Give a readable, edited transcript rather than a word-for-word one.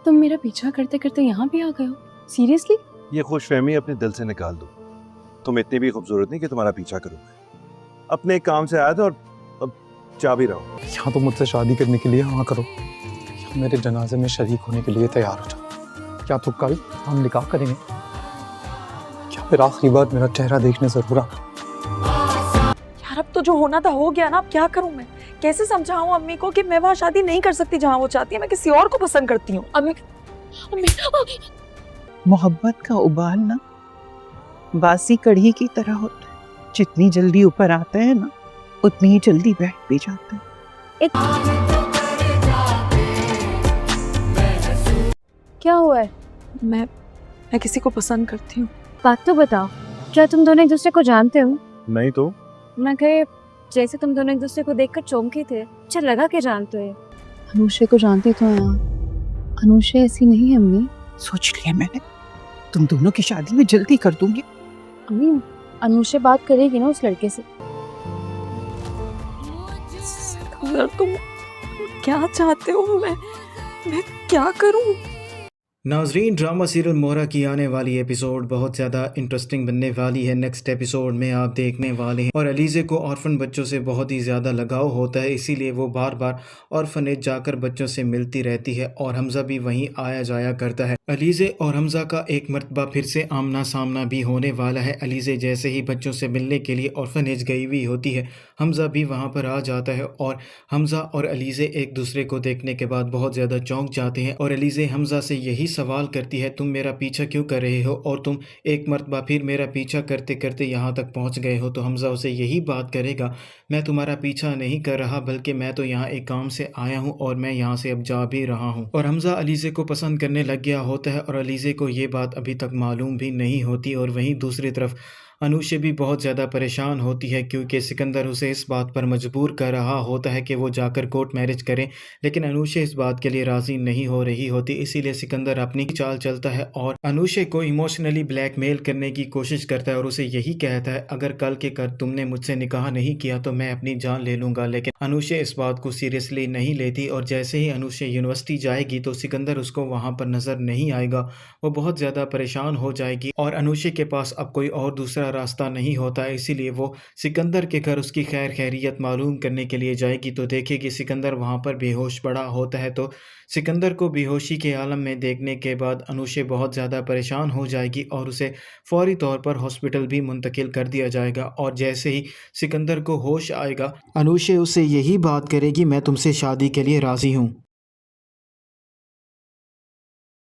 तुम मेरा पीछा करते करते यहाँ भी आ गए हो? सीरियसली? ये खुशफहमी अपने दिल से निकाल दो। तुम इतनी भी खूबसूरत नहीं कि तुम्हारा पीछा करूं। अपने काम से आया था और अब जा भी रहा हूं। या तो मुझसे शादी करने के लिए हाँ करो या मेरे जनाजे में शरीक होने के लिए तैयार हो जाओ। क्या तो कल हम निकाह करेंगे? क्या फिर आखिरी बार मेरा चेहरा देखने जरूर आना? यार अब तो जो होना था हो गया ना, अब क्या करूं मैं? कैसे समझाऊं अम्मी को कि मैं वहाँ शादी नहीं कर सकती जहाँ वो चाहती है, मैं किसी और को पसंद करती हूँ। अम्मी मोहब्बत का उबाल ना बासी कढ़ी की तरह होता है, जितनी जल्दी ऊपर आता है ना उतनी ही जल्दी बैठ भी जाता है। क्या हुआ है? मैं किसी को पसंद करती हूँ। बात तो बताओ, क्या तुम दोनों एक दूसरे को जानते हो? नहीं तो मैं कहे जैसे तुम दोनों एक दूसरे को देखकर चौंके थे, अच्छा लगा के जानते हो। अनुषे को जानते तो हैं। अनुषे ऐसी नहीं है अम्मी, सोच लिया मैंने, तुम दोनों की शादी में जल्दी कर दूंगी। अम्मी अनुषे बात करेगी ना उस लड़के से। अगर तुम क्या चाहते हो, मैं क्या करूं? नाजरीन, ड्रामा सीरियल मोहरा की आने वाली एपिसोड बहुत ज़्यादा इंटरेस्टिंग बनने वाली है। नेक्स्ट एपिसोड में आप देखने वाले हैं और अलीज़े को ऑर्फन बच्चों से बहुत ही ज़्यादा लगाव होता है, इसीलिए वो बार बार ऑर्फनेज जाकर बच्चों से मिलती रहती है और हमज़ा भी वहीं आया जाया करता है। अलीज़े और हमज़ा का एक मरतबा फिर से आमना सामना भी होने वाला है। अलीज़े जैसे ही बच्चों से मिलने के लिए ऑर्फनेज गई हुई होती है, हमज़ा भी वहाँ पर आ जाता है और हमज़ा और अलीज़े एक दूसरे को देखने के बाद बहुत ज़्यादा चौंक जाते हैं और अलीज़े हमज़ा से यही सवाल करती है, तुम मेरा पीछा क्यों कर रहे हो और तुम एक मरतबा फिर मेरा पीछा करते करते यहाँ तक पहुँच गए हो। तो हमज़ा उसे यही बात करेगा, मैं तुम्हारा पीछा नहीं कर रहा बल्कि मैं तो यहाँ एक काम से आया हूँ और मैं यहाँ से अब जा भी रहा हूँ। और हमज़ा अलीज़े को पसंद करने लग गया होता है और अलीज़े को ये बात अभी तक मालूम भी नहीं होती। और वहीं दूसरी तरफ अनुषे भी बहुत ज़्यादा परेशान होती है क्योंकि सिकंदर उसे इस बात पर मजबूर कर रहा होता है कि वो जाकर कोर्ट मैरिज करें, लेकिन अनुषे इस बात के लिए राज़ी नहीं हो रही होती। इसीलिए सिकंदर अपनी चाल चलता है और अनुषे को इमोशनली ब्लैकमेल करने की कोशिश करता है और उसे यही कहता है, अगर कल के कर तुमने मुझसे निकाह नहीं किया तो मैं अपनी जान ले लूँगा। लेकिन अनुषे इस बात को सीरियसली नहीं लेती और जैसे ही अनुषे यूनिवर्सिटी जाएगी तो सिकंदर उसको वहाँ पर नज़र नहीं आएगा। वो बहुत ज़्यादा परेशान हो जाएगी और अनुषे के पास अब कोई और दूसरा रास्ता नहीं होता है, इसीलिए वो सिकंदर के घर उसकी खैर खैरियत मालूम करने के लिए जाएगी तो देखेगी सिकंदर वहाँ पर बेहोश पड़ा होता है। तो सिकंदर को बेहोशी के आलम में देखने के बाद अनुषे बहुत ज़्यादा परेशान हो जाएगी और उसे फौरी तौर पर हॉस्पिटल भी मुंतकिल कर दिया जाएगा। और जैसे ही सिकंदर को होश आएगा, अनुषे उससे यही बात करेगी, मैं तुमसे शादी के लिए राज़ी हूँ।